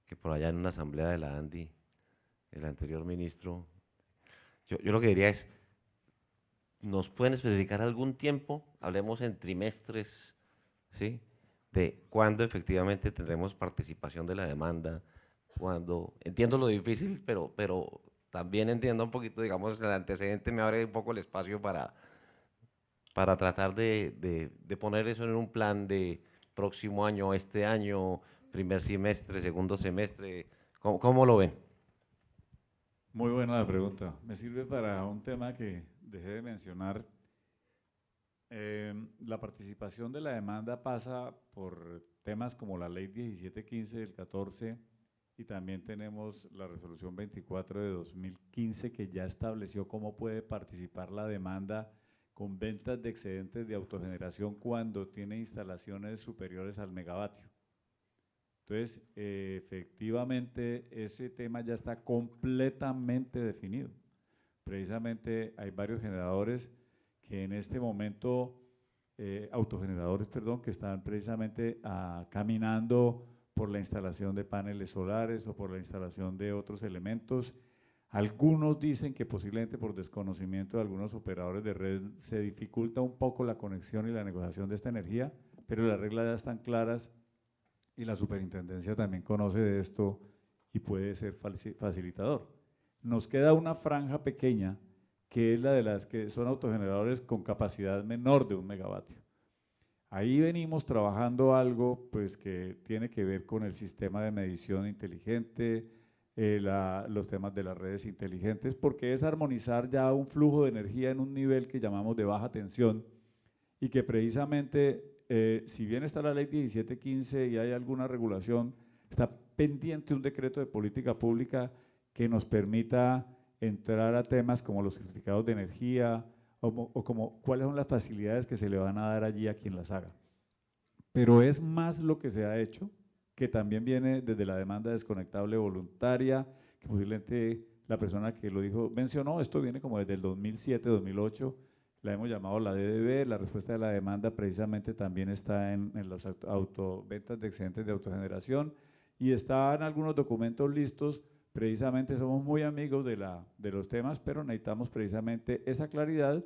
que por allá en una asamblea de la ANDI, el anterior ministro, yo lo que diría es, ¿nos pueden especificar algún tiempo? Hablemos en trimestres, ¿sí? De cuándo efectivamente tendremos participación de la demanda, cuándo, entiendo lo difícil, pero también entiendo un poquito, digamos, el antecedente me abre un poco el espacio para tratar de poner eso en un plan de próximo año, este año, primer semestre, segundo semestre, ¿cómo lo ven? Muy buena la pregunta. Me sirve para un tema que dejé de mencionar. La participación de la demanda pasa por temas como la ley 1715 del 14 y también tenemos la resolución 24 de 2015 que ya estableció cómo puede participar la demanda con ventas de excedentes de autogeneración cuando tiene instalaciones superiores al megavatio. Entonces, efectivamente, ese tema ya está completamente definido. Precisamente hay varios generadores que en este momento, autogeneradores, perdón, que están precisamente caminando por la instalación de paneles solares o por la instalación de otros elementos. Algunos dicen que posiblemente por desconocimiento de algunos operadores de red se dificulta un poco la conexión y la negociación de esta energía, pero las reglas ya están claras y la superintendencia también conoce de esto y puede ser facilitador. Nos queda una franja pequeña que es la de las que son autogeneradores con capacidad menor de 1 megavatio. Ahí venimos trabajando algo pues, que tiene que ver con el sistema de medición inteligente, los temas de las redes inteligentes, porque es armonizar ya un flujo de energía en un nivel que llamamos de baja tensión y que precisamente, si bien está la ley 1715 y hay alguna regulación, está pendiente un decreto de política pública que nos permita entrar a temas como los certificados de energía o como cuáles son las facilidades que se le van a dar allí a quien las haga. Pero es más lo que se ha hecho, que también viene desde la demanda desconectable voluntaria, que posiblemente la persona que lo dijo mencionó, esto viene como desde el 2007, 2008, la hemos llamado la DDB, la respuesta de la demanda precisamente también está en las ventas de excedentes de autogeneración y están algunos documentos listos. Precisamente somos muy amigos de los temas, pero necesitamos precisamente esa claridad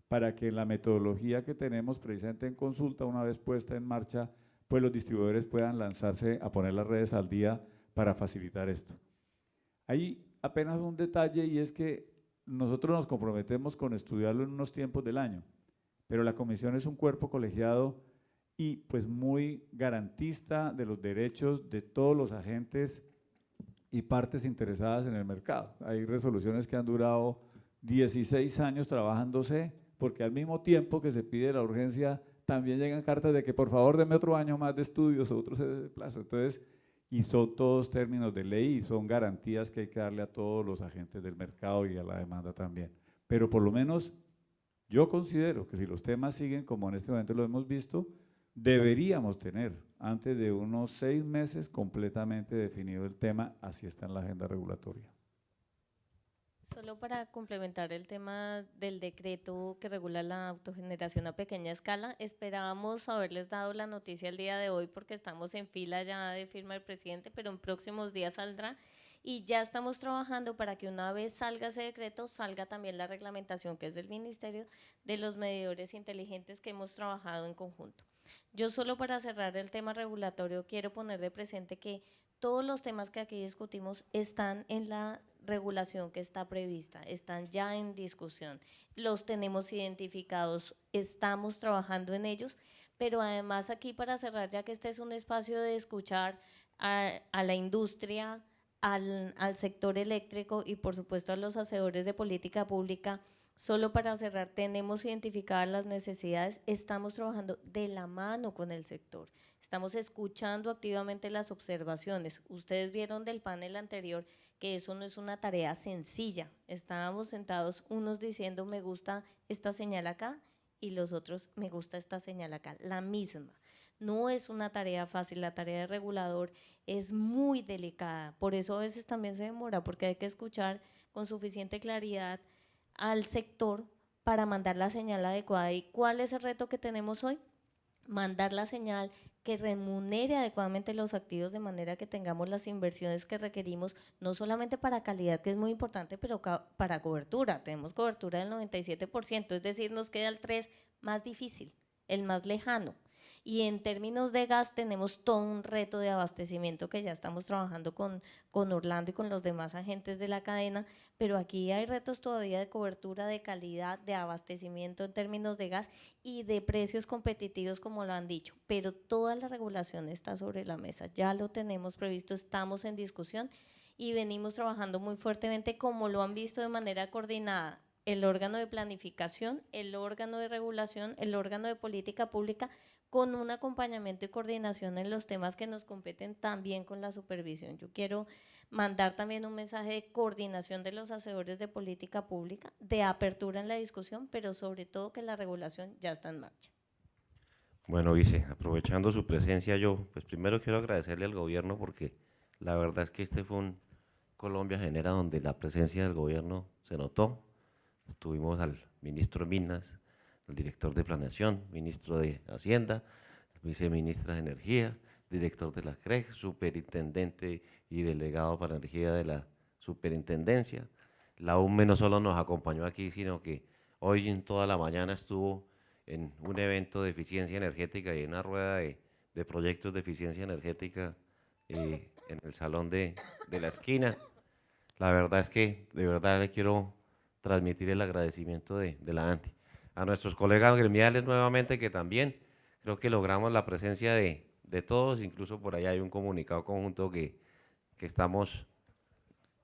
para que en la metodología que tenemos precisamente en consulta, una vez puesta en marcha, pues los distribuidores puedan lanzarse a poner las redes al día para facilitar esto. Hay apenas un detalle y es que nosotros nos comprometemos con estudiarlo en unos tiempos del año, pero la comisión es un cuerpo colegiado y pues muy garantista de los derechos de todos los agentes y partes interesadas en el mercado. Hay resoluciones que han durado 16 años trabajándose, porque al mismo tiempo que se pide la urgencia, también llegan cartas de que por favor denme otro año más de estudios o otro plazo. Entonces, y son todos términos de ley y son garantías que hay que darle a todos los agentes del mercado y a la demanda también. Pero por lo menos yo considero que si los temas siguen como en este momento lo hemos visto, deberíamos tener antes de unos 6 meses completamente definido el tema, así está en la agenda regulatoria. Solo para complementar el tema del decreto que regula la autogeneración a pequeña escala, esperábamos haberles dado la noticia el día de hoy porque estamos en fila ya de firma del presidente, pero en próximos días saldrá y ya estamos trabajando para que una vez salga ese decreto, salga también la reglamentación que es del Ministerio de los medidores inteligentes que hemos trabajado en conjunto. Yo solo para cerrar el tema regulatorio quiero poner de presente que todos los temas que aquí discutimos están en la regulación que está prevista, están ya en discusión, los tenemos identificados, estamos trabajando en ellos, pero además aquí para cerrar, ya que este es un espacio de escuchar a la industria, al sector eléctrico y por supuesto a los hacedores de política pública, solo para cerrar, tenemos identificadas las necesidades, estamos trabajando de la mano con el sector, estamos escuchando activamente las observaciones. Ustedes vieron del panel anterior que eso no es una tarea sencilla, estábamos sentados unos diciendo me gusta esta señal acá y los otros me gusta esta señal acá, la misma. No es una tarea fácil, la tarea de regulador es muy delicada, por eso a veces también se demora, porque hay que escuchar con suficiente claridad al sector para mandar la señal adecuada. ¿Y cuál es el reto que tenemos hoy? Mandar la señal que remunere adecuadamente los activos de manera que tengamos las inversiones que requerimos, no solamente para calidad, que es muy importante, pero para cobertura. Tenemos cobertura del 97%, es decir, nos queda el 3 más difícil, el más lejano. Y en términos de gas tenemos todo un reto de abastecimiento que ya estamos trabajando con Orlando y con los demás agentes de la cadena, pero aquí hay retos todavía de cobertura, de calidad, de abastecimiento en términos de gas y de precios competitivos como lo han dicho, pero toda la regulación está sobre la mesa, ya lo tenemos previsto, estamos en discusión y venimos trabajando muy fuertemente como lo han visto de manera coordinada el órgano de planificación, el órgano de regulación, el órgano de política pública, con un acompañamiento y coordinación en los temas que nos competen también con la supervisión. Yo quiero mandar también un mensaje de coordinación de los hacedores de política pública, de apertura en la discusión, pero sobre todo que la regulación ya está en marcha. Bueno, vice, aprovechando su presencia, yo pues primero quiero agradecerle al gobierno porque la verdad es que este fue un Colombia Genera donde la presencia del gobierno se notó. Tuvimos al ministro de Minas, al director de Planeación, ministro de Hacienda, viceministra de Energía, director de la CREG, superintendente y delegado para energía de la superintendencia. La UME no solo nos acompañó aquí, sino que hoy en toda la mañana estuvo en un evento de eficiencia energética y en una rueda de proyectos de eficiencia energética en el salón de la esquina. La verdad es que de verdad le quiero transmitir el agradecimiento de la ANTI. A nuestros colegas gremiales nuevamente que también creo que logramos la presencia de todos, incluso por ahí hay un comunicado conjunto que estamos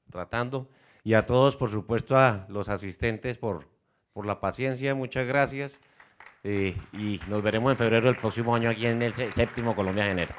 tratando, y a todos, por supuesto, a los asistentes por la paciencia, muchas gracias, y nos veremos en febrero del próximo año aquí en el 7º Colombia Genera.